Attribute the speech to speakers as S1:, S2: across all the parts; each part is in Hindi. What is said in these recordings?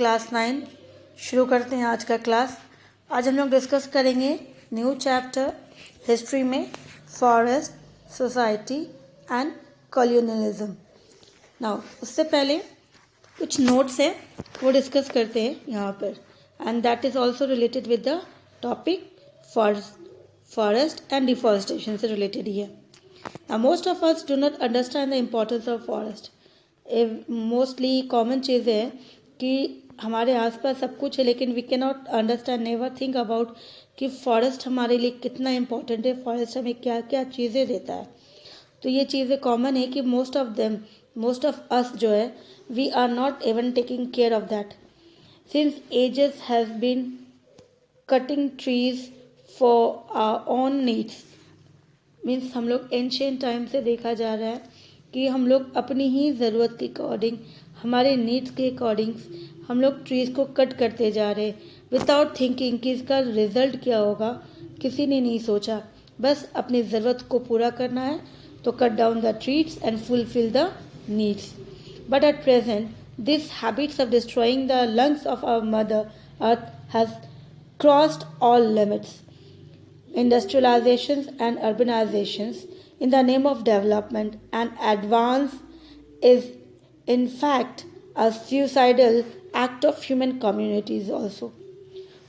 S1: क्लास 9 शुरू करते हैं आज का क्लास। आज हम लोग डिस्कस करेंगे न्यू चैप्टर हिस्ट्री में forest, society and colonialism. Now उससे पहले कुछ नोट्स हैं वो डिस्कस करते हैं यहाँ पर, and that is also related with the topic forest and deforestation से रिलेटेड ही है। Now most of us do not understand the importance of forest. Mostly common चीज़ है कि हमारे आसपास सब कुछ है, लेकिन we can not understand, never think about कि फॉरेस्ट हमारे लिए कितना इम्पोर्टेंट है, फॉरेस्ट हमें क्या क्या चीज़ें देता है। तो ये चीज़ें कॉमन है कि मोस्ट ऑफ अस जो है we are not even taking care of that since ages has been cutting trees for our own needs. Means हम लोग एंशियंट टाइम से देखा जा रहा है कि हम लोग अपनी ही ज़रूरत के अकॉर्डिंग, हमारे नीड्स के अकॉर्डिंग हम लोग ट्रीज़ को कट करते जा रहे विदाउट थिंकिंग कि इसका रिज़ल्ट क्या होगा। किसी ने नहीं सोचा, बस अपनी ज़रूरत को पूरा करना है तो cut down the trees and fulfil the needs. But at present this habits of destroying the lungs of our mother earth has crossed all limits. Industrializations and urbanizations in the name of development and advance is in fact a suicidal act of human communities also.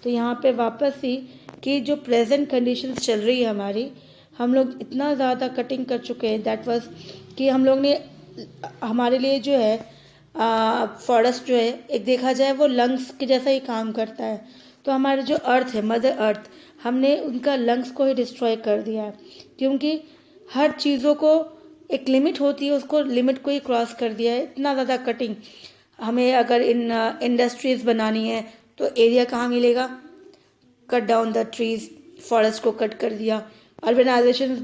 S1: तो यहाँ पे वापस ही कि जो प्रेजेंट कंडीशंस चल रही है हमारी, हम लोग इतना ज़्यादा कटिंग कर चुके हैं दैट वाज कि हम लोग ने हमारे लिए जो है फॉरेस्ट जो है एक देखा जाए वो लंग्स के जैसा ही काम करता है। तो हमारे जो अर्थ है, मदर अर्थ, हमने उनका लंग्स को ही डिस्ट्रॉय कर दिया है, क्योंकि हर चीज़ों को एक लिमिट होती है, उसको लिमिट को ही क्रॉस कर दिया है। इतना ज़्यादा कटिंग, हमें अगर इंडस्ट्रीज़ बनानी है तो एरिया कहाँ मिलेगा? Cut down the trees, forest को कट कर दिया। अर्बनाइजेशन,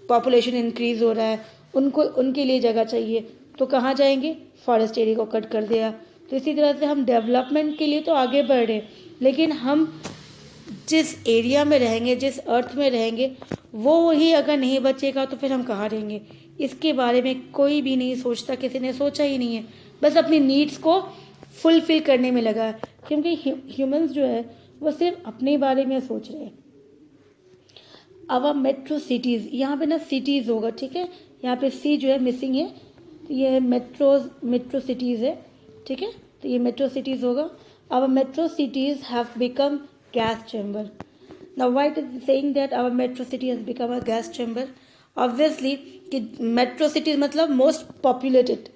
S1: पॉपुलेशन इंक्रीज हो रहा है, उनके लिए जगह चाहिए तो कहाँ जाएंगे? फॉरेस्ट एरिया को कट कर दिया। तो इसी तरह से हम डेवलपमेंट के लिए तो आगे बढ़ रहे, लेकिन हम जिस एरिया में रहेंगे, जिस अर्थ में रहेंगे, वो ही अगर नहीं बचेगा तो फिर हम कहाँ रहेंगे? इसके बारे में कोई भी नहीं सोचता, किसी ने सोचा ही नहीं है, बस अपनी नीड्स को फुलफिल करने में लगा है, क्योंकि ह्यूमंस जो है वो सिर्फ अपने बारे में सोच रहे हैं। अब मेट्रो सिटीज़, यहाँ पे ना सिटीज़ होगा, ठीक है, यहाँ पे सी जो है मिसिंग है, तो ये मेट्रो सिटीज़ है, ठीक है, तो ये मेट्रो सिटीज़ होगा। अब metro cities have become gas chamber. Now why it is saying that our metro city has become a gas chamber? Obviously कि मेट्रो सिटीज मतलब मोस्ट पॉपुलेटेड,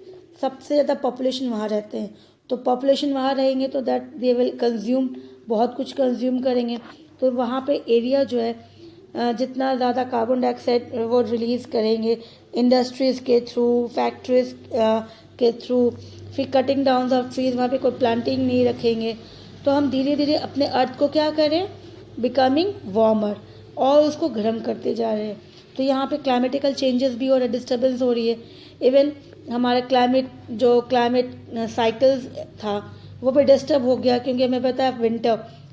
S1: सबसे ज़्यादा पॉपुलेशन वहाँ रहते हैं, तो पॉपुलेशन वहाँ रहेंगे तो दैट दे विल कंज्यूम, बहुत कुछ कंज्यूम करेंगे, तो वहाँ पे एरिया जो है जितना ज़्यादा कार्बन डाइऑक्साइड वो रिलीज़ करेंगे इंडस्ट्रीज़ के थ्रू, फैक्ट्रीज के थ्रू, फिर कटिंग डाउन ऑफ ट्रीज, वहाँ पे कोई प्लांटिंग नहीं रखेंगे, तो हम धीरे धीरे अपने अर्थ को क्या करें? बिकमिंग वार्मर, और उसको गर्म करते जा रहे हैं। तो यहाँ पे क्लाइमेटिकल चेंजेस भी हो रहे, डिस्टर्बेंस हो रही है। इवन हमारा क्लाइमेट साइकिल्स था वो भी डिस्टर्ब हो गया, क्योंकि हमें पता है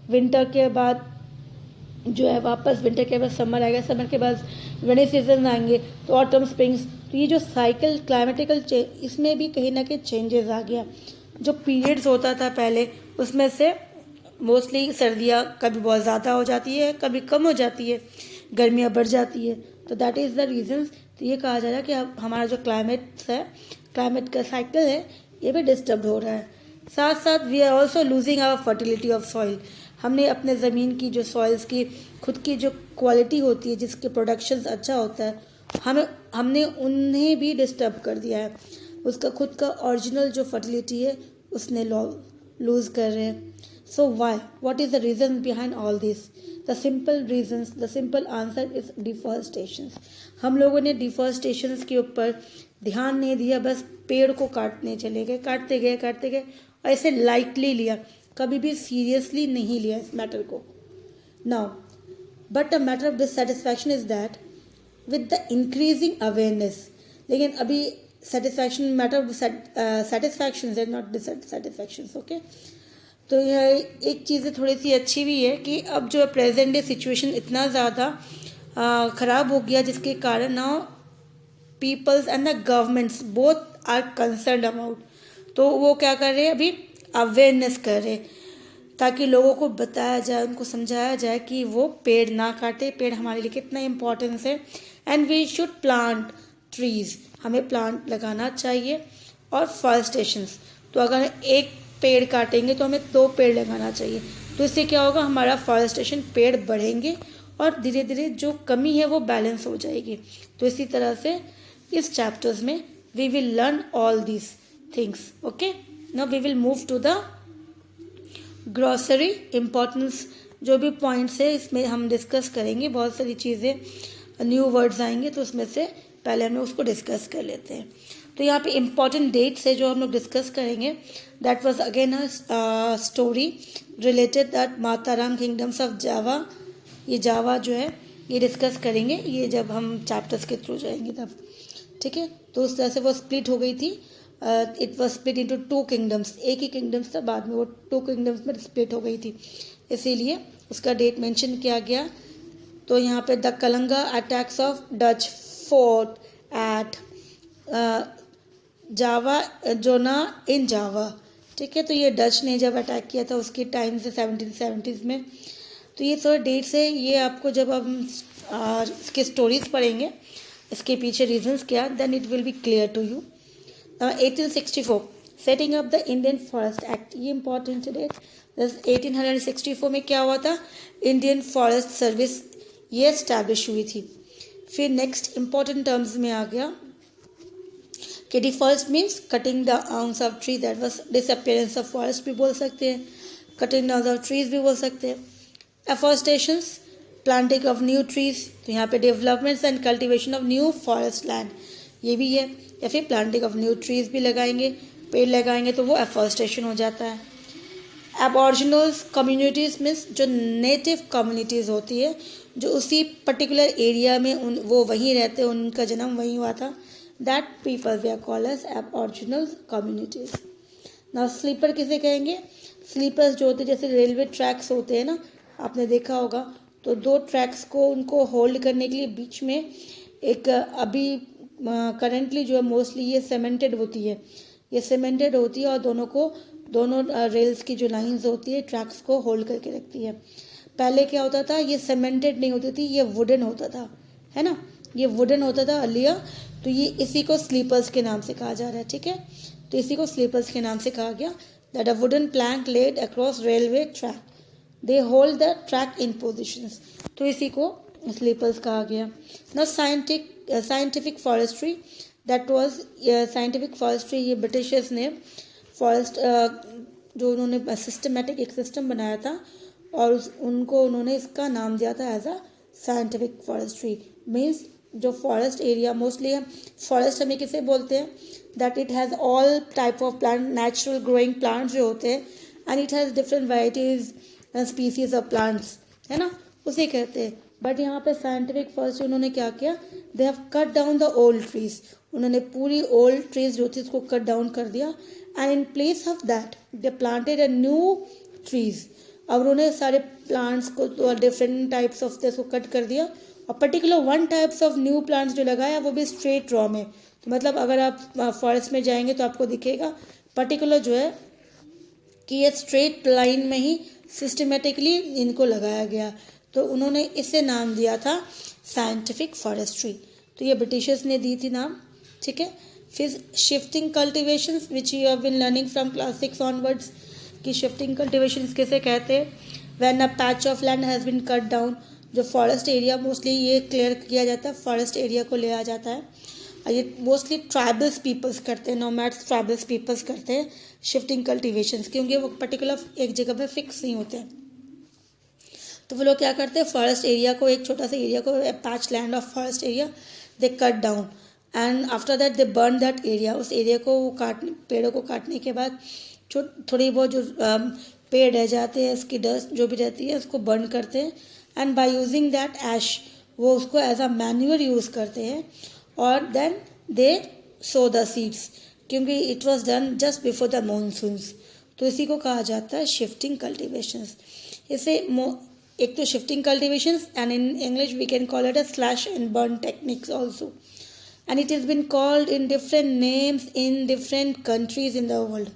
S1: विंटर के बाद जो है वापस विंटर के बाद समर आएगा, समर के बाद रेनी सीजन आएंगे, तो ऑटम स्प्रिंग्स, तो ये जो साइकिल क्लाइमेटिकल इसमें भी कहीं ना कहीं चेंजेस आ गया। जो पीरियड्स होता था पहले, उसमें से मोस्टली सर्दियाँ कभी बहुत ज़्यादा हो जाती है, कभी कम हो जाती है, गर्मियाँ बढ़ जाती है, तो दैट इज़ द रीजंस। तो ये कहा जा रहा है कि अब हमारा जो क्लाइमेट का साइकिल है ये भी डिस्टर्ब हो रहा है। साथ साथ we are also losing our fertility of soil. हमने अपने ज़मीन की जो सॉइल्स की खुद की जो क्वालिटी होती है, जिसके प्रोडक्शन अच्छा होता है, हमने उन्हें भी डिस्टर्ब कर दिया है। उसका खुद का ओरिजिनल जो फर्टिलिटी है उसने लूज कर रहे हैं। So why, what is the reason behind all this? The simple answer is deforestation. हम लोगों ने डिफॉरेस्टेशन के ऊपर ध्यान नहीं दिया, बस पेड़ को काटने चले गए, काटते गए, ऐसे लाइटली लिया, कभी भी सीरियसली नहीं लिया इस मैटर को। Now but the matter of dissatisfaction is that with the increasing awareness, लेकिन अभी सेटिस्फैक्शन, मैटर ऑफ सेटिस्फैक्शन है, नॉट डिससेटिस्फैक्शन, ओके। तो यह एक चीज़ थोड़ी सी अच्छी भी है कि अब जो प्रेजेंट डे सिचुएशन इतना ज़्यादा ख़राब हो गया, जिसके कारण now peoples and the governments both are concerned about. तो वो क्या कर रहे हैं, अभी अवेयरनेस करें, ताकि लोगों को बताया जाए, उनको समझाया जाए कि वो पेड़ ना काटे, पेड़ हमारे लिए कितना इम्पोर्टेंस है। And we should plant trees, हमें प्लांट लगाना चाहिए। और फॉरेस्टेशंस, तो अगर एक पेड़ काटेंगे तो हमें 2 पेड़ लगाना चाहिए, तो इससे क्या होगा, हमारा फॉरेस्टेशन पेड़ बढ़ेंगे और धीरे धीरे जो कमी है वो बैलेंस हो जाएगी। तो इसी तरह से इस चैप्टर्स में we will learn all these things. Okay, now we will move to the grocery importance. जो भी पॉइंट्स है इसमें हम डिस्कस करेंगे, बहुत सारी चीज़ें न्यू वर्ड्स आएंगे, तो उसमें से पहले हम उसको डिस्कस कर लेते हैं। तो यहाँ पे इम्पॉर्टेंट डेट्स है जो हम लोग डिस्कस करेंगे। That was again a story related that Mataram kingdoms of Java. ये जावा जो है ये डिस्कस करेंगे, ये जब हम चैप्टर्स के थ्रू जाएंगे तब, ठीक है। तो उस तरह से वो स्प्लिट हो गई थी। It was split into 2 kingdoms, एक ही किंगडम्स था, बाद में वो 2 किंगडम्स में स्प्लिट हो गई थी, इसीलिए उसका डेट मेंशन किया गया। तो यहाँ पे the Kalinga attacks of Dutch fort at Java जोना इन जावा, ठीक है। तो ये डच ने जब अटैक किया था उसके टाइम से 1770s में। तो ये थोड़ा डेट्स है, ये आपको जब हम इसके स्टोरीज पढ़ेंगे, इसके पीछे रीजंस क्या, then it will be clear to you. 1864 setting up the Indian forest act, ये इंपॉर्टेंट डेट। 1864 में क्या हुआ था, इंडियन फॉरेस्ट सर्विस ये एस्टैब्लिश हुई थी। फिर नेक्स्ट इंपॉर्टेंट टर्म्स में आ गया कि deforest means cutting the arms of tree, that was disappearance of forest भी बोल सकते हैं, कटिंग डाउन ऑफ ट्रीज भी बोल सकते हैं। एफॉरेस्टेशंस प्लांटिंग ऑफ न्यू ट्रीज, तो यहाँ पे developments and cultivation of new forest land, ये भी है। या फिर प्लांटिंग ऑफ न्यू ट्रीज भी लगाएंगे, पेड़ लगाएंगे तो वो एफॉरेस्टेशन हो जाता है। एबॉर्जिनल्स कम्युनिटीज़ मीन्स जो नेटिव कम्युनिटीज़ होती है, जो उसी पर्टिकुलर एरिया में वो वहीं रहते हैं, उनका जन्म वहीं हुआ था, that people we are called as aboriginal communities. Now sleeper किसे कहेंगे, स्लीपर्स जो होते हैं जैसे रेलवे ट्रैक्स होते हैं ना, आपने देखा होगा, तो 2 ट्रैक्स को उनको होल्ड करने के लिए बीच में एक अभी करेंटली जो है मोस्टली ये सीमेंटेड होती है, ये सीमेंटेड होती है और दोनों रेल्स की जो लाइंस होती है ट्रैक्स को होल्ड करके रखती है। पहले क्या होता था, ये सीमेंटेड नहीं होती थी, ये वुडन होता था, है ना, ये वुडन होता था अर्लियर। तो ये इसी को स्लीपर्स के नाम से कहा जा रहा है, ठीक है। तो इसी को स्लीपर्स के नाम से कहा गया। That a wooden plank laid across railway track, they hold the track in positions, तो इसी को स्लीपर्स कहा गया। Now scientific forestry, that was scientific forestry, ये ब्रिटिशर्स ने फॉरेस्ट जो उन्होंने सिस्टमेटिक एक सिस्टम बनाया था और उन्होंने इसका नाम दिया था as a scientific forestry. Means जो फॉरेस्ट एरिया, मोस्टली हम फॉरेस्ट हमें किसे बोलते हैं, that it has all type of plant, natural growing plants जो होते हैं, and it has different varieties and species of plants, है ना, उसे कहते हैं। बट यहाँ पे साइंटिफिक फॉरेस्ट्री उन्होंने क्या किया, they have cut down the old trees, उन्होंने पूरी ओल्ड ट्रीज जो थी उसको कट डाउन कर दिया, and in place of that they planted a new trees. अब उन्होंने सारे प्लांट्स को तो डिफरेंट टाइप्स ऑफ इसको कट कर दिया और particular 1 types of new plants जो लगाया वो भी स्ट्रेट रॉ में। तो मतलब अगर आप फॉरेस्ट में जाएंगे तो आपको दिखेगा पर्टिकुलर जो है कि ये स्ट्रेट लाइन में ही सिस्टमेटिकली इनको लगाया गया, तो उन्होंने इसे नाम दिया था साइंटिफिक फॉरेस्ट्री। तो ये ब्रिटिशर्स ने दी थी नाम, ठीक है। फिर shifting cultivations which you have been learning from class 6 onwards, कि शिफ्टिंग कल्टिवेशंस किसे कहते हैं, when a patch of land has been cut down, जो फॉरेस्ट एरिया मोस्टली ये क्लियर किया जाता है, फॉरेस्ट एरिया को लिया जाता है, और ये मोस्टली ट्राइबल्स पीपल्स करते हैं, नोमैड्स ट्राइबल्स पीपल्स करते हैं शिफ्टिंग कल्टिवेशंस, क्योंकि वो पर्टिकुलर एक जगह पे फिक्स नहीं होते हैं। तो वो लोग क्या करते हैं, फॉरेस्ट एरिया को, एक छोटा सा एरिया को, patch land of forest area they cut down and after that they burn that area. उस एरिया को पेड़ों को काटने के बाद थोड़ी बहुत जो पेड़ रह जाते हैं, इसकी डस्ट जो भी रहती है उसको बर्न करते हैं, and by using that ash वो उसको एज अ मैन्यूअर यूज़ करते हैं, और then they sow the seeds, क्योंकि it was done just before the monsoons. तो इसी को कहा जाता है शिफ्टिंग कल्टिवेशंस। इसे एक तो shifting cultivations, and in English we can call it a slash and burn techniques also, and it has been called in different names in different countries in the world.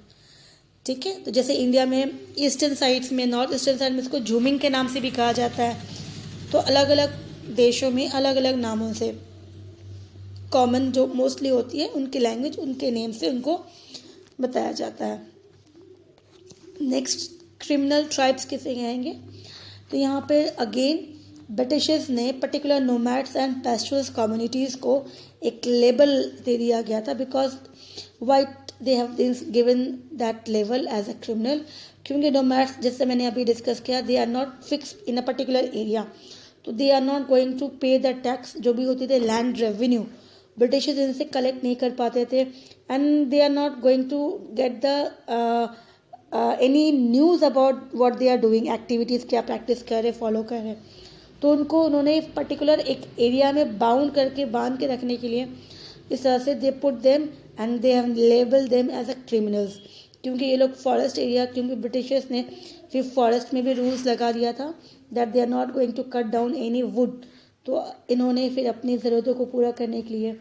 S1: ठीक है। तो जैसे इंडिया में ईस्टर्न साइड्स में, नॉर्थ ईस्टर्न साइड में इसको झूमिंग के नाम से भी कहा जाता है। तो अलग अलग देशों में अलग अलग नामों से, कॉमन जो मोस्टली होती है उनकी लैंग्वेज, उनके नेम से उनको बताया जाता है। नेक्स्ट, क्रिमिनल ट्राइब्स किसे कहेंगे? तो यहाँ पे अगेन ब्रिटिशर्स ने particular nomads and pastorals communities को एक लेबल दे दिया गया था, because why they have given that level as a criminal, क्योंकि नोमैड्स, जैसे मैंने अभी डिस्कस किया, they are not fix in a particular area, तो they are not going to pay the tax, जो भी होती थे लैंड रेवेन्यू ब्रिटिशर्स इनसे कलेक्ट नहीं कर पाते थे, and they are not going to get the any news about what they are doing, activities क्या प्रैक्टिस कर रहे, फॉलो कर रहे। तो उनको उन्होंने पर्टिकुलर एक एरिया में बाउंड करके, बांध के रखने के लिए इस तरह से they put them and they have label them as a criminals, क्योंकि ये लोग फॉरेस्ट एरिया, क्योंकि ब्रिटिशर्स ने फिर फॉरेस्ट में भी रूल्स लगा दिया था that they are not going to cut down any wood. तो इन्होंने फिर अपनी ज़रूरतों को पूरा करने के लिए,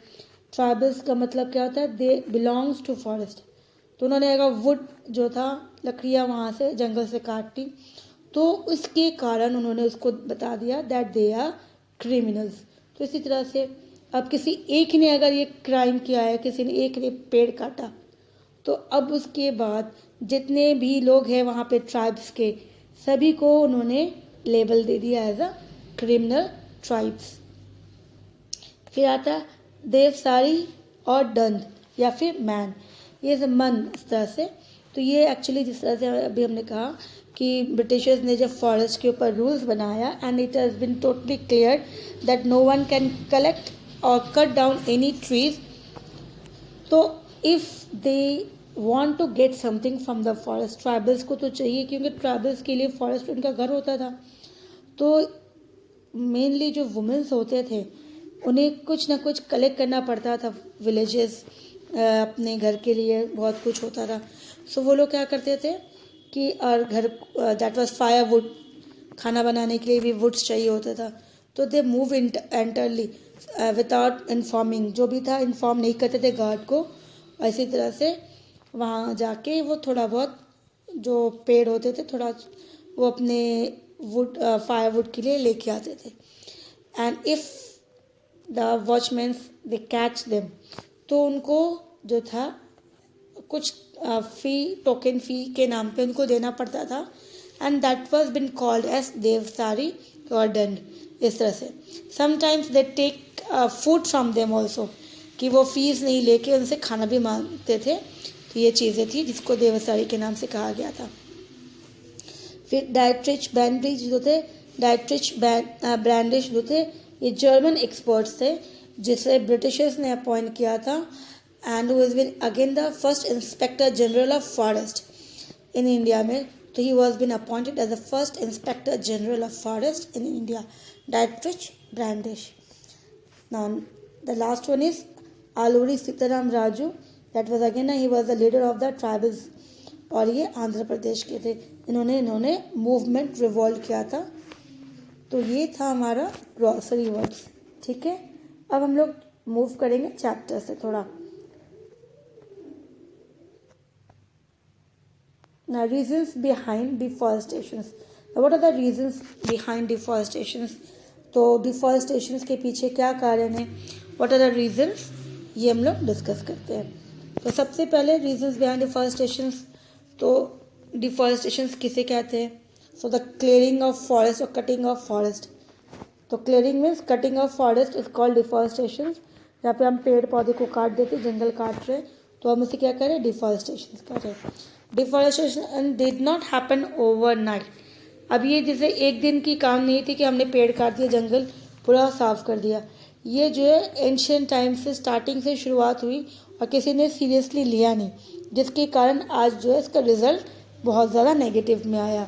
S1: ट्राइबल्स का मतलब क्या होता है, दे बिलोंग्स टू फॉरेस्ट, तो उन्होंने अगर वुड जो था, लकड़ियाँ वहाँ से जंगल से काट ली, तो उसके कारण उन्होंने उसको बता दिया दैट दे आर क्रिमिनल्स। तो इसी तरह से अब किसी एक ने अगर ये क्राइम किया है, किसी ने एक ने पेड़ काटा, तो अब उसके बाद जितने भी लोग हैं वहाँ पे ट्राइब्स के, सभी को उन्होंने लेबल दे दिया एज अ क्रिमिनल ट्राइब्स। फिर आता है देवसारी और दंड या फिर मैन, ये मन इस तरह से। तो ये एक्चुअली जिस तरह से अभी हमने कहा कि ब्रिटिशर्स ने जब फॉरेस्ट के ऊपर रूल्स बनाया, and it has been totally clear that no one can collect और कट डाउन एनी ट्रीज, तो if they want to get something from the forest, tribals को तो चाहिए, क्योंकि ट्राइबल्स के लिए फॉरेस्ट उनका घर होता था। तो मेनली जो वुमेन्स होते थे, उन्हें कुछ ना कुछ कलेक्ट करना पड़ता था, विलेजेस अपने घर के लिए बहुत कुछ होता था। सो वो लोग क्या करते थे कि, और घर दैट वाज फायर वुड, खाना बनाने के लिए भी वुड्स चाहिए होता था, तो दे मूव एंटरली विदाउट इन्फॉर्मिंग, जो भी था इन्फॉर्म नहीं करते थे गार्ड को। इसी तरह से वहाँ जाके वो थोड़ा बहुत जो पेड़ होते थे, थोड़ा वो अपने वुड फायर वुड के लिए लेके आते थे, and if the watchmans they catch them, तो उनको जो था कुछ फी, टोकन फी के नाम पे उनको देना पड़ता था, and that was been called as देवसारी और दंड। इस तरह से sometimes they take food from them also, कि वो फीस नहीं लेके उनसे खाना भी मांगते थे। तो ये चीज़ें थी जिसको देवसारी के नाम से कहा गया था। फिर डाइट्रिच ब्रैंडिश जो थे, डाइट्रिच ब्रैंडिश जो थे, ये जर्मन एक्सपर्ट्स थे जिसे ब्रिटिशर्स ने अपॉइंट किया था, and who has been again the first inspector general of forest in India में। तो he was been appointed as the first inspector general of forest in India, Dietrich Brandis. Now the last one is Alluri Sitarama Raju, that was again he was the leader of the tribals, और ये आंध्र प्रदेश के थे। इन्होंने मूवमेंट रिवॉल्व किया था। तो ये था हमारा ग्रॉसरी वर्ड्स, ठीक है। अब हम लोग मूव करेंगे चैप्टर से थोड़ा। Now, reasons behind deforestations. Now, what are the reasons behind deforestations? तो डिफॉरेस्टेशन के पीछे क्या कारण है, what are the reasons, ये हम लोग डिस्कस करते हैं। तो सबसे पहले reasons behind deforestation, तो डिफॉरेस्टेशन किसे कहते हैं? So the clearing of forest और कटिंग ऑफ फॉरेस्ट। तो clearing means cutting of forest is called deforestation. यहाँ पे हम पेड़ पौधे को काट देते, जंगल काट रहे, तो हम उसे क्या करें, डिफॉरेस्टेशन कर रहे हैं। Deforestation did not happen overnight. अब ये जैसे एक दिन की काम नहीं थी कि हमने पेड़ काट दिया, जंगल पूरा साफ कर दिया। ये जो है एंशियंट टाइम से स्टार्टिंग से शुरुआत हुई और किसी ने सीरियसली लिया नहीं, जिसके कारण आज जो है इसका रिजल्ट बहुत ज़्यादा नेगेटिव में आया।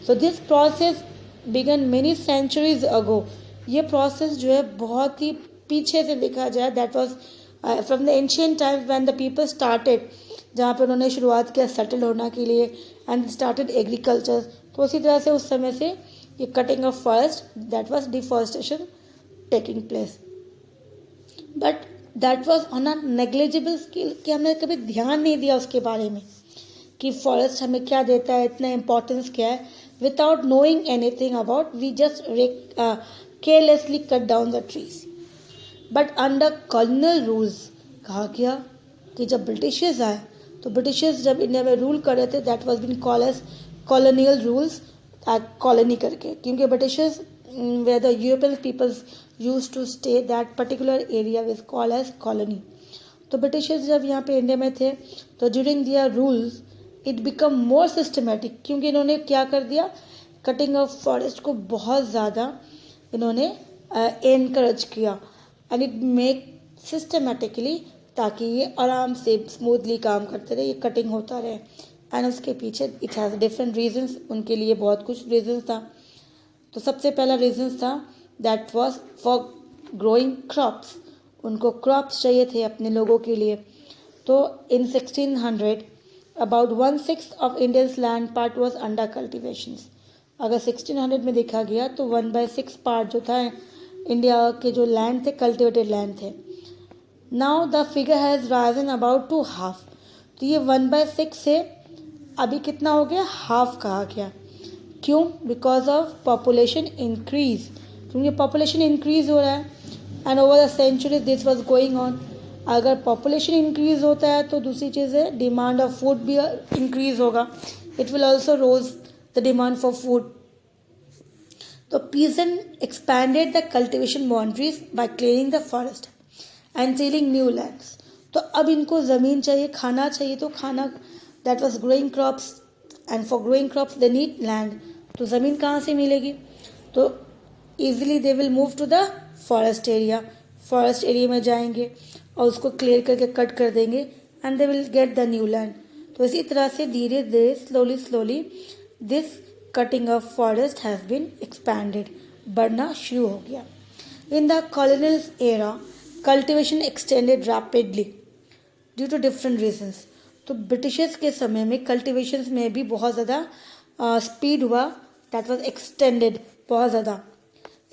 S1: So this process began many centuries ago. ये प्रोसेस जो है बहुत ही पीछे से देखा जाए, that was from the ancient time when the people started, जहाँ पे उन्होंने शुरुआत किया सेटल होने के लिए, एंड स्टार्टेड एग्रीकल्चर। तो उसी तरह से उस समय से ये cutting of forest, that was deforestation taking place, but that was on a negligible scale, कि हमने कभी ध्यान नहीं दिया उसके बारे में कि फॉरेस्ट हमें क्या देता है, इतना इम्पोर्टेंस क्या है, without knowing anything about, we just carelessly cut down the trees. But under colonial rules कहा गया कि जब ब्रिटिशर्स आए, तो ब्रिटिशर्स जब इंडिया में रूल कर रहे थे, that was been called as colonial rules, colony करके, क्योंकि britishers where the European peoples used to stay, that particular area is called as colony. तो ब्रिटिशर्स जब यहाँ पे इंडिया में थे, तो during their rules it become more systematic, क्योंकि इन्होंने क्या कर दिया, कटिंग ऑफ फॉरेस्ट को बहुत ज़्यादा इन्होंने एनकरेज किया, एंड इट मेक सिस्टमेटिकली, ताकि ये आराम से स्मूथली काम करते रहे, ये कटिंग होता रहे. एंड उसके पीछे इट हैज़ डिफरेंट रीजंस, उनके लिए बहुत कुछ रीजंस था. तो सबसे पहला रीजन था that was for growing crops, उनको क्रॉप्स चाहिए थे अपने लोगों के लिए. तो in 1600 about 1/6 of Indians land part was under cultivations. अगर 1600 में देखा गया तो 1/6 पार्ट जो था इंडिया के जो लैंड थे, कल्टिवेटेड लैंड थे. Now the figure has risen about to half. तो ये 1/6 से अभी कितना हो गया, हाफ कहा गया. क्यों? बिकॉज ऑफ पॉपुलेशन इंक्रीज, क्योंकि पॉपुलेशन इंक्रीज हो रहा है, and over the century this was going on. अगर पॉपुलेशन इंक्रीज होता है तो दूसरी चीज़ है, डिमांड ऑफ फूड भी इंक्रीज होगा. It will also rose the demand for food. तो peasant expanded the cultivation boundaries by clearing the forest and sealing new lands. तो अब इनको ज़मीन चाहिए, खाना चाहिए, तो खाना that was growing crops, and for growing crops they need land. तो ज़मीन कहाँ से मिलेगी? तो easily they will move to the forest area. Forest area में जाएंगे और उसको क्लियर करके कट कर देंगे, and they will get the new land. तो इसी तरह से धीरे धीरे slowly this cutting of forest has been expanded, बढ़ना शुरू हो गया. In the colonial era cultivation extended rapidly due to different reasons. तो ब्रिटिशर्स के समय में कल्टिवेशंस में भी बहुत ज़्यादा स्पीड हुआ, दैट वाज एक्सटेंडेड बहुत ज़्यादा.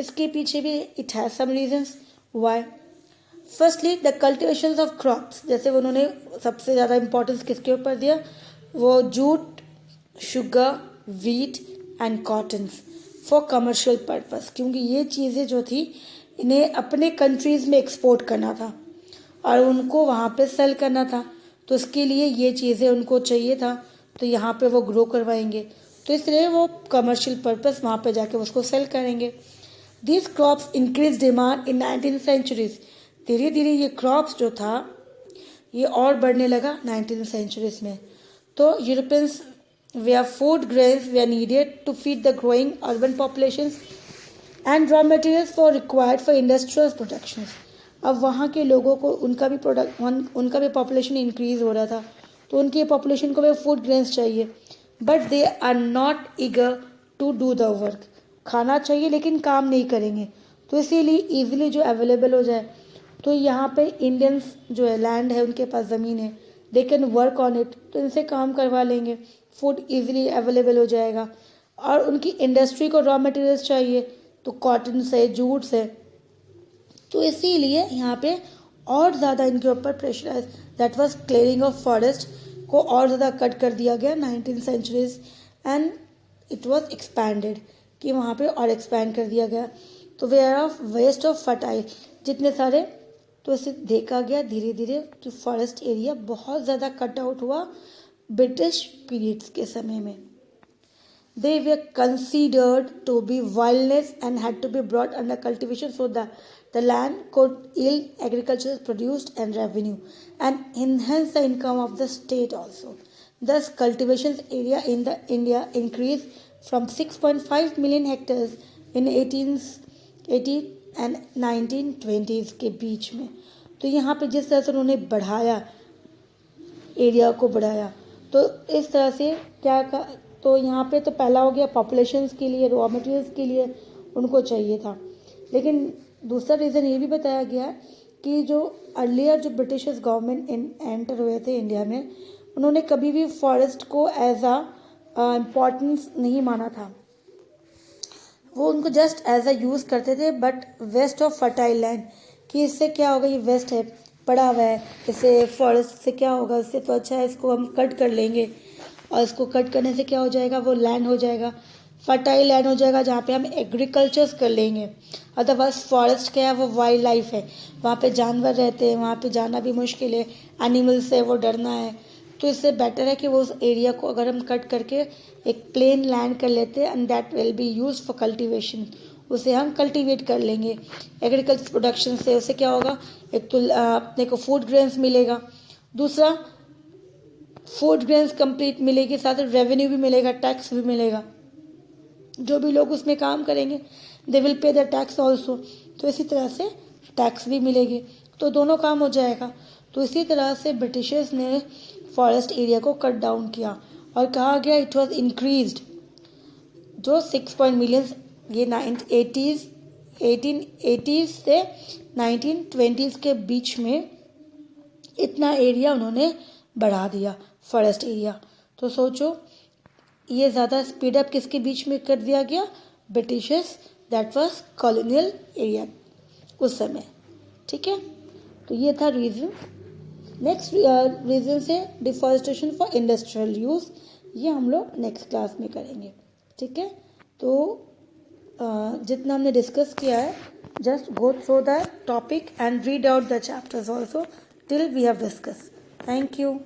S1: इसके पीछे भी it has some reasons why. Firstly the cultivations of crops, जैसे उन्होंने सबसे ज़्यादा इंपॉर्टेंस किसके ऊपर दिया, वो jute, sugar, wheat and cottons for commercial purpose, क्योंकि ये चीज़ें जो थी इन्हें अपने कंट्रीज़ में एक्सपोर्ट करना था और उनको वहाँ पे सेल करना था. तो इसके लिए ये चीज़ें उनको चाहिए था, तो यहाँ पे वो ग्रो करवाएंगे, तो इसलिए वो कमर्शियल पर्पस वहाँ पे जाके उसको सेल करेंगे. This crops increase demand in 19th centuries. धीरे धीरे ये क्रॉप्स जो था ये और बढ़ने लगा 19th सेंचुरीज में. तो Europeans where food grains were needed to feed the growing urban populations and raw materials for required for industrial production. अब वहाँ के लोगों को उनका भी पॉपुलेशन इंक्रीज हो रहा था, तो उनकी पॉपुलेशन को भी फूड ग्रेन्स चाहिए, but they are not eager to do the work. खाना चाहिए लेकिन काम नहीं करेंगे, तो इसीलिए ईजिली जो अवेलेबल हो जाए. तो यहाँ पे इंडियंस जो है, लैंड है, उनके पास ज़मीन है, they can work on it, तो इनसे काम करवा लेंगे, फूड ईजिली अवेलेबल हो जाएगा. और उनकी इंडस्ट्री को रॉ मटेरियल्स चाहिए, तो कॉटन से, जूट से, तो इसीलिए यहाँ पे और ज़्यादा इनके ऊपर pressurise, that was clearing of forest को और ज़्यादा कट कर दिया गया 19th centuries, and it was expanded, कि वहाँ पे और एक्सपैंड कर दिया गया. तो where of waste of fertile जितने सारे, तो इसे देखा गया धीरे धीरे जो फॉरेस्ट एरिया बहुत ज़्यादा कट आउट हुआ ब्रिटिश पीरियड्स के समय में. They were considered to be wilderness and had to be brought under cultivation so that the land could yield agricultural produce and revenue and enhance the income of the state also. Thus, cultivation area in the India increased from 6.5 million hectares in 1880 and 1920s के बीच में. तो यहाँ पे जिस तरह से उन्होंने बढ़ाया, एरिया को बढ़ाया, तो इस तरह से क्या का, तो यहाँ पे तो पहला हो गया पॉपुलेशंस के लिए, रॉ मटेरियल्स के लिए उनको चाहिए था. लेकिन दूसरा रीज़न ये भी बताया गया कि जो अर्लियर जो ब्रिटिशर्स गवर्नमेंट एंटर हुए थे इंडिया में, उन्होंने कभी भी फॉरेस्ट को एज अ इम्पॉर्टेंस नहीं माना था. वो उनको जस्ट एज अ यूज़ करते थे, but waste of fertile land, कि इससे क्या होगा, ये वेस्ट है, पड़ा हुआ है, इससे फॉरेस्ट से क्या होगा, इससे तो अच्छा है इसको हम कट कर लेंगे और इसको कट करने से क्या हो जाएगा, वो लैंड हो जाएगा, फर्टाइल लैंड हो जाएगा जहाँ पे हम एग्रीकल्चर्स कर लेंगे। अदरवाइज फॉरेस्ट क्या है, वो वाइल्ड लाइफ है, वहाँ पे जानवर रहते हैं, वहाँ पे जाना भी मुश्किल है, एनिमल्स से वो डरना है। तो इससे बेटर है कि वो उस एरिया को अगर हम कट करके एक प्लेन लैंड कर लेते हैं and that will be use for cultivation, उसे हम कल्टीवेट कर लेंगे एग्रीकल्चर प्रोडक्शन से। उससे क्या होगा, एक तो अपने को फूड ग्रेन्स मिलेगा, दूसरा फूड ग्रेन्स कंप्लीट मिलेगी, साथ ही रेवेन्यू भी मिलेगा, टैक्स भी मिलेगा। जो भी लोग उसमें काम करेंगे they will pay the tax also, तो इसी तरह से टैक्स भी मिलेगी, तो दोनों काम हो जाएगा। तो इसी तरह से ब्रिटिशर्स ने फॉरेस्ट एरिया को कट डाउन किया और कहा गया इट वाज इंक्रीज्ड, जो 6 मिलियन ये 1880s से 1920s के बीच में इतना एरिया उन्होंने बढ़ा दिया फॉरेस्ट एरिया। तो सोचो ये ज़्यादा स्पीड अप किसके बीच में कर दिया गया, Britishers, that was colonial area उस समय। ठीक है, तो ये था रीज़न। नेक्स्ट रीज़न से डिफॉरेस्टेशन फॉर इंडस्ट्रियल यूज़, ये हम लोग नेक्स्ट क्लास में करेंगे। ठीक है, तो जितना हमने डिस्कस किया है, just go through the topic and read out the chapters also till we have discuss. Thank you.